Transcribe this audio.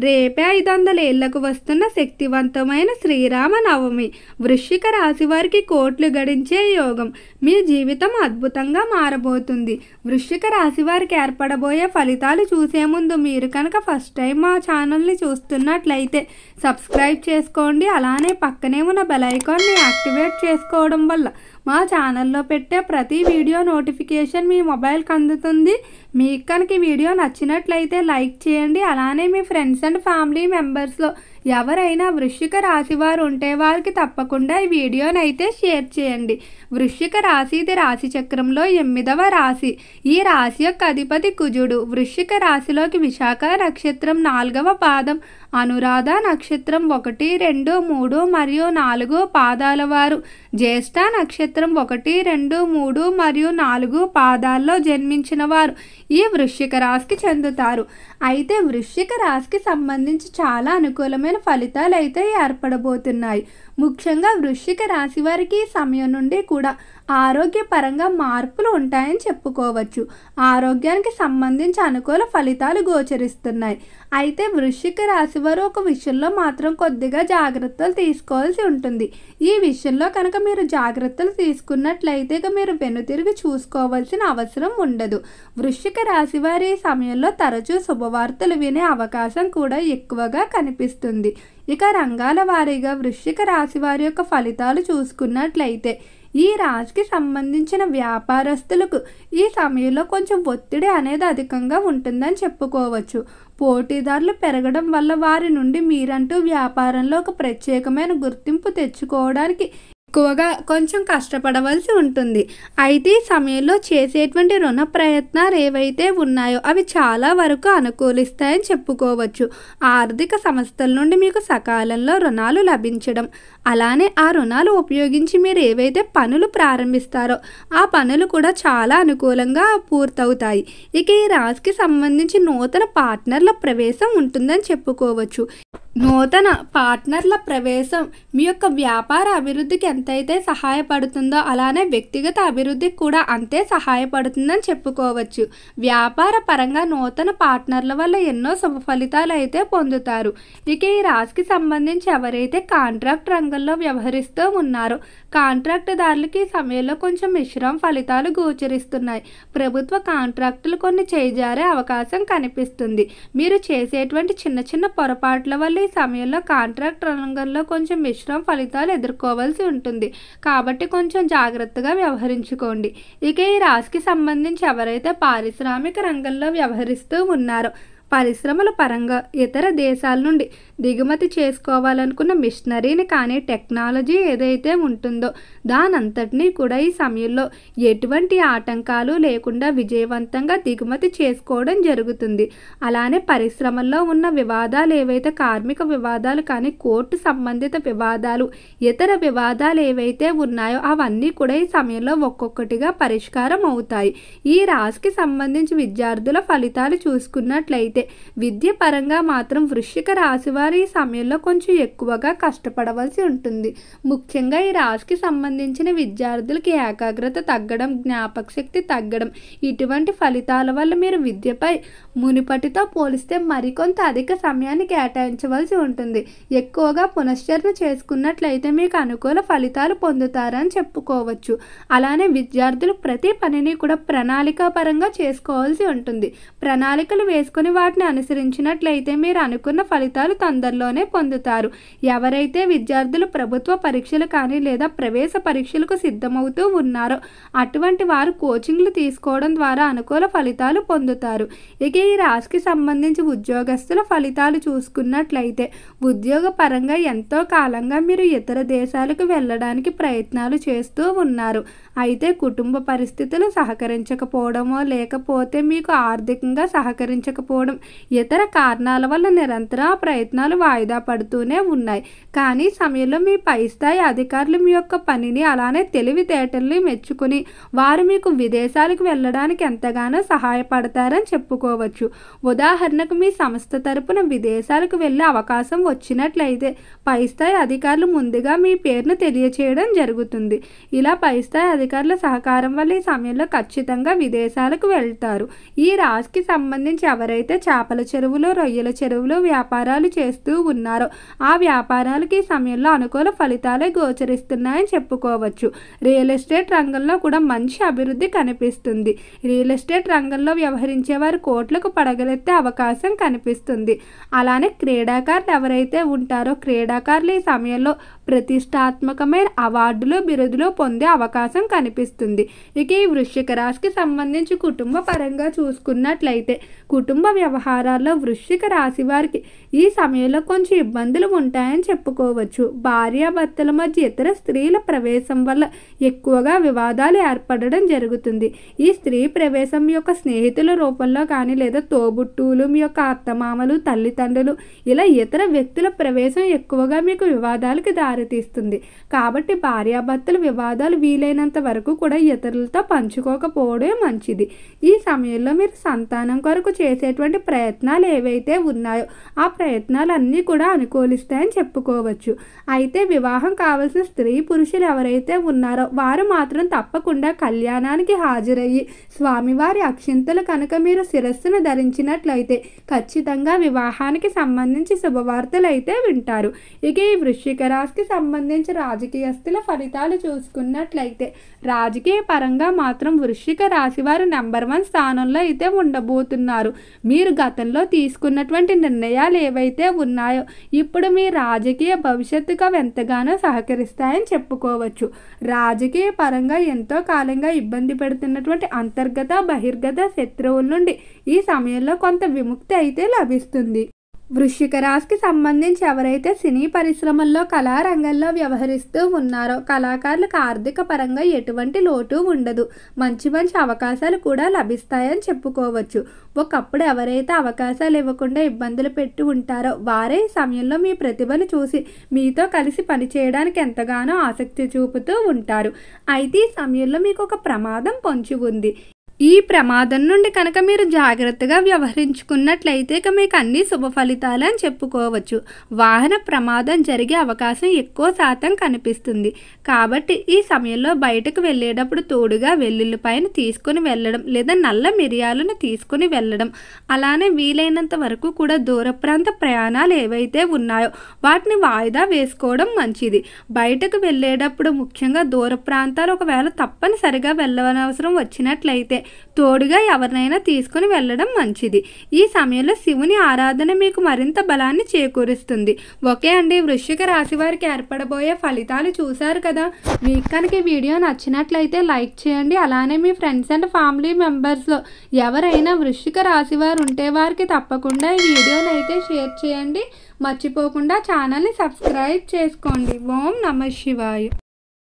రేపే 500 ఏళ్లకు వస్తున్న శక్తివంతమైన శ్రీరామనవమి. వృశ్చిక రాశి వారికి కోట్లు గడించే యోగం. మీ జీవితం అద్భుతంగా మారబోతుంది. వృశ్చిక రాశి వారికి ఏర్పడబోయే ఫలితాలు చూసే ముందు మీరు కనుక ఫస్ట్ టైం మా ఛానల్ని చూస్తున్నట్లయితే సబ్స్క్రైబ్ చేసుకోండి. అలానే పక్కనే ఉన్న బెల్ ఐకాన్ని యాక్టివేట్ చేసుకోవడం వల్ల మా ఛానల్లో పెట్టే ప్రతి వీడియో నోటిఫికేషన్ మీ మొబైల్కి అందుతుంది. మీకు కనుక ఈ వీడియో నచ్చినట్లయితే లైక్ చేయండి. అలానే మీ ఫ్రెండ్స్ అండ్ ఫ్యామిలీ మెంబర్స్లో ఎవరైనా వృశ్చిక రాశి వారు ఉంటే వారికి తప్పకుండా ఈ వీడియోని అయితే షేర్ చేయండి. వృశ్చిక రాశి ఇది రాశి చక్రంలో 8వ రాశి. ఈ రాశి యొక్క అధిపతి కుజుడు. వృశ్చిక రాశిలోకి విశాఖ నక్షత్రం 4వ పాదం, అనురాధ నక్షత్రం 1, 2, 3 మరియు 4 పాదాల వారు, జ్యేష్ఠ నక్షత్రం 1, 2, 3 మరియు 4 పాదాల్లో జన్మించిన వారు ఈ వృశ్చిక రాశికి చెందుతారు. అయితే వృశ్చిక రాశికి సంబంధించి చాలా అనుకూలమైన ఫలితాలు అయితే ఏర్పడబోతున్నాయి. ముఖ్యంగా వృశ్చిక రాశి వారికి ఈ సమయం నుండి కూడా ఆరోగ్యపరంగా మార్పులు ఉంటాయని చెప్పుకోవచ్చు. ఆరోగ్యానికి సంబంధించి అనుకూల ఫలితాలు గోచరిస్తున్నాయి. అయితే వృశ్చిక రాశి వారు ఒక విషయంలో మాత్రం కొద్దిగా జాగ్రత్తలు తీసుకోవాల్సి ఉంటుంది. ఈ విషయంలో కనుక మీరు జాగ్రత్తలు తీసుకున్నట్లయితే మీరు వెనుతిరిగి చూసుకోవాల్సిన అవసరం ఉండదు. వృశ్చిక రాశి వారి ఈ సమయంలో తరచూ శుభవార్తలు వినే అవకాశం కూడా ఎక్కువగా కనిపిస్తుంది. ఇక రంగాల వారీగా వృశ్చిక రాశి వారి యొక్క ఫలితాలు చూసుకున్నట్లయితే ఈ రాశికి సంబంధించిన వ్యాపారస్తులకు ఈ సమయంలో కొంచెం ఒత్తిడి అనేది అధికంగా ఉంటుందని చెప్పుకోవచ్చు. పోటీదారులు పెరగడం వల్ల వారి నుండి మీరంటూ వ్యాపారంలో ఒక ప్రత్యేకమైన గుర్తింపు తెచ్చుకోవడానికి ఎక్కువగా కొంచెం కష్టపడవలసి ఉంటుంది. అయితే ఈ సమయంలో చేసేటువంటి రుణ ప్రయత్నాలు ఏవైతే ఉన్నాయో అవి చాలా వరకు అనుకూలిస్తాయని చెప్పుకోవచ్చు. ఆర్థిక సంస్థల నుండి మీకు సకాలంలో రుణాలు లభించడం, అలానే ఆ రుణాలు ఉపయోగించి మీరు ఏవైతే పనులు ప్రారంభిస్తారో ఆ పనులు కూడా చాలా అనుకూలంగా పూర్తవుతాయి. ఇక ఈ రాశికి సంబంధించి నూతన పార్ట్నర్ల ప్రవేశం ఉంటుందని చెప్పుకోవచ్చు. నూతన పార్ట్నర్ల ప్రవేశం మీ యొక్క వ్యాపార అభివృద్ధికి ఎంతైతే సహాయపడుతుందో అలానే వ్యక్తిగత అభివృద్ధికి కూడా అంతే సహాయపడుతుందని చెప్పుకోవచ్చు. వ్యాపార పరంగా నూతన పార్ట్నర్ల వల్ల ఎన్నో శుభ ఫలితాలు అయితే పొందుతారు. ఇక ఈ రాశికి సంబంధించి ఎవరైతే కాంట్రాక్ట్ రంగంలో వ్యవహరిస్తూ ఉన్నారో కాంట్రాక్టుదారులకి ఈ సమయంలో కొంచెం మిశ్రమ ఫలితాలు గోచరిస్తున్నాయి. ప్రభుత్వ కాంట్రాక్టులు కొన్ని చేజారే అవకాశం కనిపిస్తుంది. మీరు చేసేటువంటి చిన్న చిన్న పొరపాట్ల వల్ల ఈ సమయంలో కాంట్రాక్ట్ రంగంలో కొంచెం మిశ్రమ ఫలితాలు ఎదుర్కోవాల్సి ఉంటుంది. కాబట్టి కొంచెం జాగ్రత్తగా వ్యవహరించుకోండి. ఇక ఈ రాశికి సంబంధించి ఎవరైతే పారిశ్రామిక రంగంలో వ్యవహరిస్తూ ఉన్నారో పరిశ్రమల పరంగా ఇతర దేశాల నుండి దిగుమతి చేసుకోవాలనుకున్న మిషనరీని కానీ టెక్నాలజీ ఏదైతే ఉంటుందో దానంతటినీ కూడా ఈ సమయంలో ఎటువంటి ఆటంకాలు లేకుండా విజయవంతంగా దిగుమతి చేసుకోవడం జరుగుతుంది. అలానే పరిశ్రమల్లో ఉన్న వివాదాలు ఏవైతే కార్మిక వివాదాలు కానీ కోర్టు సంబంధిత వివాదాలు ఇతర వివాదాలు ఏవైతే ఉన్నాయో అవన్నీ కూడా ఈ సమయంలో ఒక్కొక్కటిగా పరిష్కారం అవుతాయి. ఈ రాశికి సంబంధించి విద్యార్థుల ఫలితాలు చూసుకున్నట్లయితే విద్య పరంగా మాత్రం వృశ్చిక రాశి వారి ఈ సమయంలో కొంచెం ఎక్కువగా కష్టపడవలసి ఉంటుంది. ముఖ్యంగా ఈ రాశికి సంబంధించిన విద్యార్థులకి ఏకాగ్రత తగ్గడం, జ్ఞాపక శక్తి తగ్గడం ఇటువంటి ఫలితాల వల్ల మీరు విద్యపై మునుపటితో పోలిస్తే మరికొంత అధిక సమయాన్ని కేటాయించవలసి ఉంటుంది. ఎక్కువగా పునశ్చరణ చేసుకున్నట్లయితే మీకు అనుకూల ఫలితాలు పొందుతారని చెప్పుకోవచ్చు. అలానే విద్యార్థులు ప్రతి పనిని కూడా ప్రణాళికాపరంగా చేసుకోవాల్సి ఉంటుంది. ప్రణాళికలు వేసుకుని వాటిని అనుసరించినట్లయితే మీరు అనుకున్న ఫలితాలు తొందరలోనే పొందుతారు. ఎవరైతే విద్యార్థులు ప్రభుత్వ పరీక్షలు కానీ లేదా ప్రవేశ పరీక్షలకు సిద్ధమవుతూ ఉన్నారో అటువంటి వారు కోచింగ్లు తీసుకోవడం ద్వారా అనుకూల ఫలితాలు పొందుతారు. ఇక ఈ రాశికి సంబంధించి ఉద్యోగస్తుల ఫలితాలు చూసుకున్నట్లయితే ఉద్యోగ పరంగా ఎంతో కాలంగా మీరు ఇతర దేశాలకు వెళ్ళడానికి ప్రయత్నాలు చేస్తూ ఉన్నారు. అయితే కుటుంబ పరిస్థితులు సహకరించకపోవడమో లేకపోతే మీకు ఆర్థికంగా సహకరించకపోవడం ఇతర కారణాల వల్ల నిరంతర ప్రయత్నాలు వాయిదా పడుతూనే ఉన్నాయి. కానీ సమయంలో మీ పై స్థాయి అధికారులు మీ యొక్క పనిని అలానే తెలివితేటల్ని మెచ్చుకుని వారు మీకు విదేశాలకు వెళ్ళడానికి ఎంతగానో సహాయపడతారని చెప్పుకోవచ్చు. ఉదాహరణకు మీ సంస్థ తరపున విదేశాలకు వెళ్ళే అవకాశం వచ్చినట్లయితే పై స్థాయి అధికారులు ముందుగా మీ పేరును తెలియచేయడం జరుగుతుంది. ఇలా పై స్థాయి అధికారుల సహకారం వల్ల ఈ సమయంలో ఖచ్చితంగా విదేశాలకు వెళ్తారు. ఈ రాశికి సంబంధించి ఎవరైతే చేపల చెరువులు, రొయ్యల చెరువులు వ్యాపారాలు చేస్తూ ఉన్నారో ఆ వ్యాపారాలకి ఈ సమయంలో అనుకూల ఫలితాలే గోచరిస్తున్నాయని చెప్పుకోవచ్చు. రియల్ ఎస్టేట్ రంగంలో కూడా మంచి అభివృద్ధి కనిపిస్తుంది. రియల్ ఎస్టేట్ రంగంలో వ్యవహరించే వారు కోట్లకు పడగలెత్తే అవకాశం కనిపిస్తుంది. అలానే క్రీడాకారులు ఎవరైతే ఉంటారో క్రీడాకారులు ఈ సమయంలో ప్రతిష్టాత్మకమైన అవార్డులు, బిరుదులు పొందే అవకాశం కనిపిస్తుంది. ఇక ఈ వృశ్చిక రాశికి సంబంధించి కుటుంబ పరంగా చూసుకున్నట్లయితే కుటుంబ వ్యవహారాల్లో వృశ్చిక రాశి వారికి ఈ సమయంలో కొంచెం ఇబ్బందులు ఉంటాయని చెప్పుకోవచ్చు. భార్యాభర్తల మధ్య ఇతర స్త్రీల ప్రవేశం వల్ల ఎక్కువగా వివాదాలు ఏర్పడడం జరుగుతుంది. ఈ స్త్రీ ప్రవేశం యొక్క స్నేహితుల రూపంలో కానీ లేదా తోబుట్టువులు, మీ యొక్క అత్తమామలు, తల్లిదండ్రులు ఇలా ఇతర వ్యక్తుల ప్రవేశం ఎక్కువగా మీకు వివాదాలకు దారితీస్తుంది. కాబట్టి భార్యాభర్తల వివాదాలు వీలైనంత వరకు కూడా ఇతరులతో పంచుకోకపోవడమే మంచిది. ఈ సమయంలో మీరు సంతానం కొరకు చేసేటువంటి ప్రయత్నాలు ఏవైతే ఉన్నాయో ఆ ప్రయత్నాలన్నీ కూడా అనుకూలిస్తాయని చెప్పుకోవచ్చు. అయితే వివాహం కావాల్సిన స్త్రీ పురుషులు ఎవరైతే ఉన్నారో వారు మాత్రం తప్పకుండా కళ్యాణానికి హాజరయ్యి స్వామివారి అక్షింతలు కనుక మీరు శిరస్సును ధరించినట్లయితే ఖచ్చితంగా వివాహానికి సంబంధించి శుభవార్తలు అయితే వింటారు. ఇక ఈ వృశ్చిక రాశికి సంబంధించి రాజకీయస్తుల ఫలితాలు చూసుకున్నట్లయితే రాజకీయ పరంగా మాత్రం వృశ్చిక రాశి వారు నెంబర్ 1 స్థానంలో అయితే ఉండబోతున్నారు. మీరు గతంలో తీసుకున్నటువంటి నిర్ణయాలు ఏవైతే ఉన్నాయో ఇప్పుడు మీ రాజకీయ భవిష్యత్తుకు ఎంతగానో సహకరిస్తాయని చెప్పుకోవచ్చు. రాజకీయ పరంగా ఎంతో కాలంగా ఇబ్బంది పెడుతున్నటువంటి అంతర్గత, బహిర్గత శత్రువుల నుండి ఈ సమయంలో కొంత విముక్తి అయితే లభిస్తుంది. వృశ్చిక రాశికి సంబంధించి ఎవరైతే సినీ పరిశ్రమల్లో కళారంగంలో వ్యవహరిస్తూ ఉన్నారో కళాకారులకు ఆర్థిక పరంగా ఎటువంటి లోటు ఉండదు. మంచి మంచి అవకాశాలు కూడా లభిస్తాయని చెప్పుకోవచ్చు. ఒకప్పుడు ఎవరైతే అవకాశాలు ఇవ్వకుండా ఇబ్బందులు పెట్టి ఉంటారో వారే ఈ సమయంలో మీ ప్రతిభను చూసి మీతో కలిసి పనిచేయడానికి ఎంతగానో ఆసక్తి చూపుతూ ఉంటారు. అయితే ఈ సమయంలో మీకు ఒక ప్రమాదం పొంచి ఉంది. ఈ ప్రమాదం నుండి కనుక మీరు జాగ్రత్తగా వ్యవహరించుకున్నట్లయితే మీకు అన్ని శుభ ఫలితాలు అని చెప్పుకోవచ్చు. వాహన ప్రమాదం జరిగే అవకాశం ఎక్కువ శాతం కనిపిస్తుంది. కాబట్టి ఈ సమయంలో బయటకు వెళ్ళేటప్పుడు తోడుగా వెల్లుల్లిపాయను తీసుకుని వెళ్ళడం లేదా నల్ల మిరియాలను తీసుకుని వెళ్ళడం, అలానే వీలైనంత వరకు కూడా దూర ప్రాంత ప్రయాణాలు ఏవైతే ఉన్నాయో వాటిని వాయిదా వేసుకోవడం మంచిది. బయటకు వెళ్ళేటప్పుడు ముఖ్యంగా దూర ప్రాంతాలు ఒకవేళ తప్పనిసరిగా వెళ్ళవలసిన వచ్చినట్లయితే తోడుగా ఎవరినైనా తీసుకుని వెళ్ళడం మంచిది. ఈ సమయంలో శివుని ఆరాధన మీకు మరింత బలాన్ని చేకూరుస్తుంది. ఓకే అండి, వృశ్చిక రాశి వారికి ఏర్పడబోయే ఫలితాలు చూశారు కదా. మీకు కనుక ఈ వీడియో నచ్చినట్లయితే లైక్ చేయండి. అలానే మీ ఫ్రెండ్స్ అండ్ ఫ్యామిలీ మెంబర్స్లో ఎవరైనా వృశ్చిక రాశి వారు ఉంటే వారికి తప్పకుండా ఈ వీడియోని అయితే షేర్ చేయండి. మర్చిపోకుండా ఛానల్ని సబ్స్క్రైబ్ చేసుకోండి. ఓం నమః శివాయ.